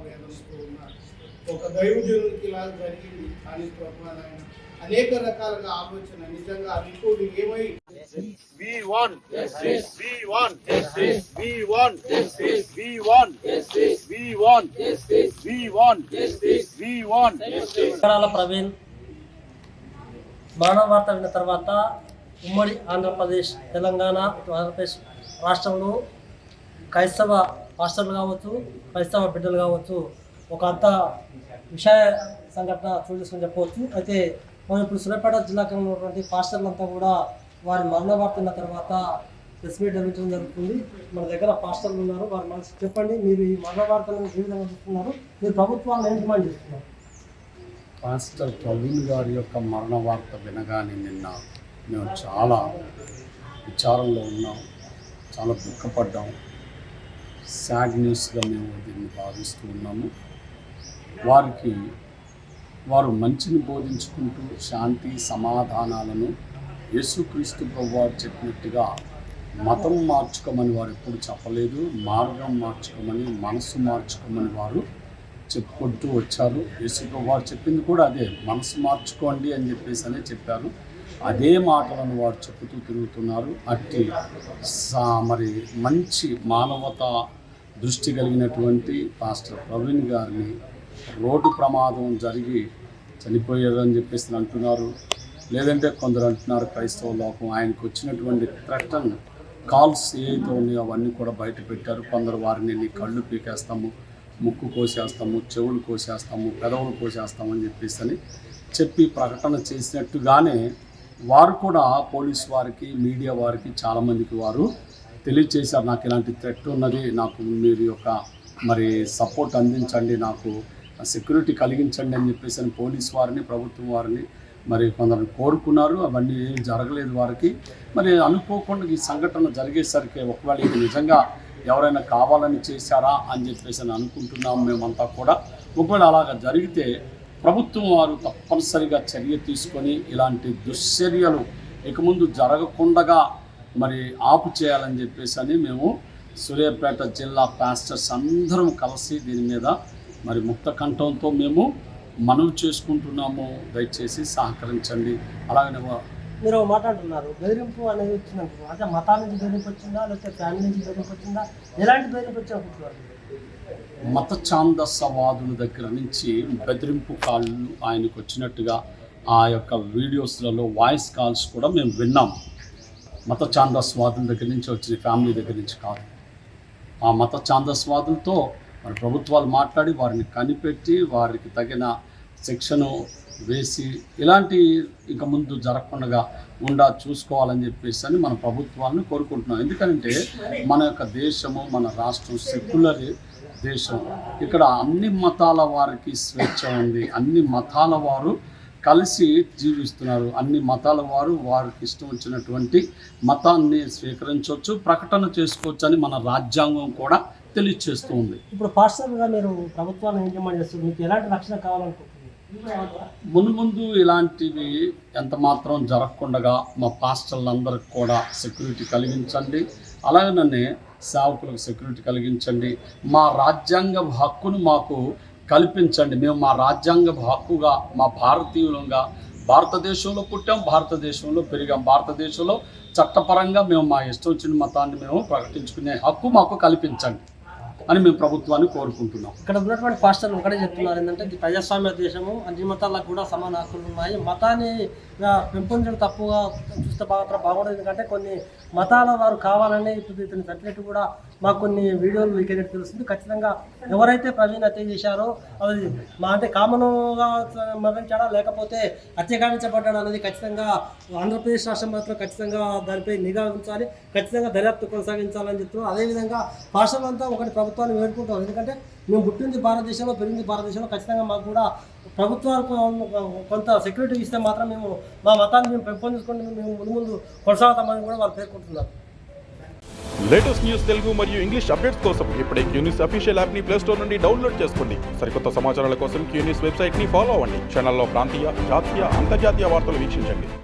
వేధిస్తూ ఉన్నారు. ఒక దైవజనుడికి ఇలా జరిగింది. కానీ ప్రభు నాయన అనేక రకాలుగా ఆలోచన నిజంగా ఇప్పుడు ఏమై We want justice. We want justice. We want justice. We want justice. We want justice. We want justice. We want justice. Praveen మానవ వార్త విన్న తర్వాత ఉమ్మడి ఆంధ్రప్రదేశ్, తెలంగాణ, ఆంధ్రప్రదేశ్ రాష్ట్రంలో క్రైస్తవ పాస్టర్లు కావచ్చు, క్రైస్తవ బిడ్డలు కావచ్చు, ఒక అంత విషయ సంఘటన చూసుకొని చెప్పవచ్చు. అయితే మనం ఇప్పుడు సూర్యాపేట జిల్లాకు ఉన్నటువంటి పాస్టర్లంతా కూడా వారి మరణ వార్త విన్న తర్వాత ప్రెస్ మీట్ నిర్వహించడం జరుగుతుంది. మన దగ్గర పాస్టర్లు ఉన్నారు. వారు మనసు చెప్పండి, మీరు ఈ మరణ వార్తలను ఏ విధంగా చూస్తున్నారు, మీరు ప్రభుత్వాలను ఏం డిమాండ్ చేస్తున్నారు? పాస్టర్ ప్రవీణ్ గారి యొక్క మరణ వార్త వినగానే నిన్న మేము చాలా విచారంలో ఉన్నాం, చాలా దుఃఖపడ్డాం. సాడ్ న్యూస్గా మేము దీన్ని భావిస్తూ ఉన్నాము. వారు మంచిని బోధించుకుంటూ శాంతి సమాధానాలను యేసుక్రీస్తు ప్రభువారు చెప్పినట్టుగా మతం మార్చుకోమని వారు ఎప్పుడు చెప్పలేదు. మార్గం మార్చుకోమని, మనసు మార్చుకోమని వారు చెప్పుకుంటూ వచ్చారు. యేసు ప్రభువారు చెప్పింది కూడా అదే, మనసు మార్చుకోండి అని చెప్పేసి చెప్పారు. అదే మాటలను వారు చెప్పుతూ తిరుగుతున్నారు. అట్టి మరి మంచి మానవతా దృష్టి కలిగినటువంటి పాస్టర్ ప్రవీణ్ గారిని రోడ్డు ప్రమాదం జరిగి చనిపోయారని చెప్పేసి అంటున్నారు. లేదంటే కొందరు అంటున్నారు క్రైస్తవ లోకం ఆయనకు వచ్చినటువంటి థ్రెటన్ కాల్స్ ఏవైతే ఉన్నాయో అవన్నీ కూడా బయట పెట్టారు. కొందరు వారిని కళ్ళు పీకేస్తాము, ముక్కు కోసేస్తాము, చెవులు కోసేస్తాము, పెదవులు కోసేస్తామని చెప్పి ప్రకటన చేసినట్టుగానే వారు కూడా పోలీస్ వారికి, మీడియా వారికి చాలామందికి వారు తెలియజేశారు. నాకు ఇలాంటి థ్రెట్ ఉన్నది, నాకు మీరు యొక్క మరి సపోర్ట్ అందించండి, నాకు సెక్యూరిటీ కలిగించండి అని చెప్పేసి పోలీస్ వారిని, ప్రభుత్వం వారిని మరి కొందరు కోరుకున్నారు. అవన్నీ ఏం జరగలేదు వారికి. మరి అనుకోకుండా ఈ సంఘటన జరిగేసరికి ఒకవేళ ఇది నిజంగా ఎవరైనా కావాలని చేశారా అని చెప్పేసి అనుకుంటున్నాము మేమంతా కూడా. ఒకవేళ అలాగ జరిగితే ప్రభుత్వం వారు తప్పనిసరిగా చర్య తీసుకొని ఇలాంటి దుశ్చర్యలు ఇక ముందు జరగకుండా మరి ఆపు చేయాలని చెప్పేసి మేము సూర్యాపేట జిల్లా పాస్టర్స్ అందరం కలిసి దీని మీద మరి ముక్త కంఠంతో మేము మనవి చేసుకుంటున్నాము. దయచేసి సహకరించండి. అలాగనే మీరు మాట్లాడుతున్నారు, బెదిరింపు అనేది వచ్చిందంటారు. అంటే మతాల నుంచి బెదిరింపు వచ్చిందా, లేకపోతే ఫ్యామిలీ నుంచి బెదిరింపు వచ్చిందా, ఎలాంటి బెదిరింపు వచ్చి అనుకుంటున్నారు? మత ఛాందసవాదుల దగ్గర నుంచి బెదిరింపు కాళ్ళు ఆయనకు వచ్చినట్టుగా ఆ యొక్క వీడియోస్లలో వాయిస్ కాల్స్ కూడా మేము విన్నాం. మత ఛాందసవాదుల దగ్గర నుంచి వచ్చిన, ఫ్యామిలీ దగ్గర నుంచి కాదు. ఆ మత ఛాందసవాదులతో మరి ప్రభుత్వాలు మాట్లాడి వారిని కనిపెట్టి వారికి తగిన శిక్షను వేసి ఇలాంటి ఇక ముందు జరగకుండా చూసుకోవాలని చెప్పేసి మన ప్రభుత్వాలను కోరుకుంటున్నాం. ఎందుకంటే మన యొక్క దేశము, మన రాష్ట్రం సెక్యులర్ దేశం. ఇక్కడ అన్ని మతాల వారికి స్వేచ్ఛ ఉంది. అన్ని మతాల వారు కలిసి జీవిస్తున్నారు. అన్ని మతాల వారు వారికి ఇష్టం వచ్చినటువంటి మతాన్ని స్వీకరించవచ్చు, ప్రకటన చేసుకోవచ్చు అని మన రాజ్యాంగం కూడా తెలియచేస్తూ ఉంది. ఇప్పుడు పాస్టర్గా మీరు ప్రభుత్వాన్ని ఏం డిమాండ్ చేస్తారు? మీకు ఎలాంటి రక్షణ కావాలనుకుంటున్నారు? ముందు ఇలాంటివి ఎంత మాత్రం జరగకుండా మా పాస్టర్లందరికి కూడా సెక్యూరిటీ కలిగించండి. అలాగనే సేవకులకు సెక్యూరిటీ కలిగించండి. మా రాజ్యాంగ హక్కును మాకు కల్పించండి. మేము మా రాజ్యాంగ హక్కుగా, మా భారతీయులంగా భారతదేశంలో పుట్టాం, భారతదేశంలో పెరిగాం, భారతదేశంలో చట్టపరంగా మేము మా ఇష్టం వచ్చిన మతాన్ని మేము ప్రకటించుకునే హక్కు మాకు కల్పించండి అని మేము ప్రభుత్వాన్ని కోరుకుంటున్నాం. ఇక్కడ ఉన్నటువంటి పాస్టర్లు ఒకటే చెప్తున్నారు ఏంటంటే, ఇది ప్రజాస్వామ్య దేశము, అన్ని మతాలకు కూడా సమాన హక్కులు ఉన్నాయి. మతాన్ని పెంపొందడం తప్పుగా చూస్తే బాగుండదు. ఎందుకంటే కొన్ని మతాల వారు కావాలని ఇప్పుడు ఇతను చెప్పినట్టు కూడా మాకు కొన్ని వీడియోలు లీకేజ్ తెలుస్తుంది. ఖచ్చితంగా ఎవరైతే ప్రవీణ్ హత్య చేశారో అది అంటే కామన్గా మరణించాడా లేకపోతే హత్యగావించబడ్డాడు అనేది ఖచ్చితంగా ఆంధ్రప్రదేశ్ రాష్ట్రం మాత్రం ఖచ్చితంగా దానిపై నిఘా ఉంచాలి, ఖచ్చితంగా దర్యాప్తు కొనసాగించాలని చెప్తున్నారు. అదేవిధంగా పాస్టర్లంతా ఒకటి ప్రభుత్వాన్ని వేడుకుంటాం. ఎందుకంటే మేము పుట్టింది భారతదేశంలో, పెరిగింది భారతదేశంలో, ఖచ్చితంగా మాకు కూడా ప్రభుత్వాలకు కొంత సెక్యూరిటీ ఇస్తే మాత్రం మేము మా మతాన్ని మేము పెంపొందించుకొని మేము ముందు కొనసాగుతామని కూడా వాళ్ళు పేర్కొంటున్నారు. లేటెస్ట్ న్యూస్ తెలుగు మరియు ఇంగ్లీష్ అప్డేట్స్ కోసం ఇప్పుడే క్యూన్యూస్ అఫీషియల్ యాప్ ని ప్లే స్టోర్ నుండి డౌన్లోడ్ చేసుకోండి. సరికొత్త సమాచారాల కోసం క్యూన్యూస్ వెబ్సైట్ ని ఫాలో అవ్వండి. ఛానల్లో ప్రాంతీయ, జాతీయ, అంతర్జాతీయ వార్తలు వీక్షించండి.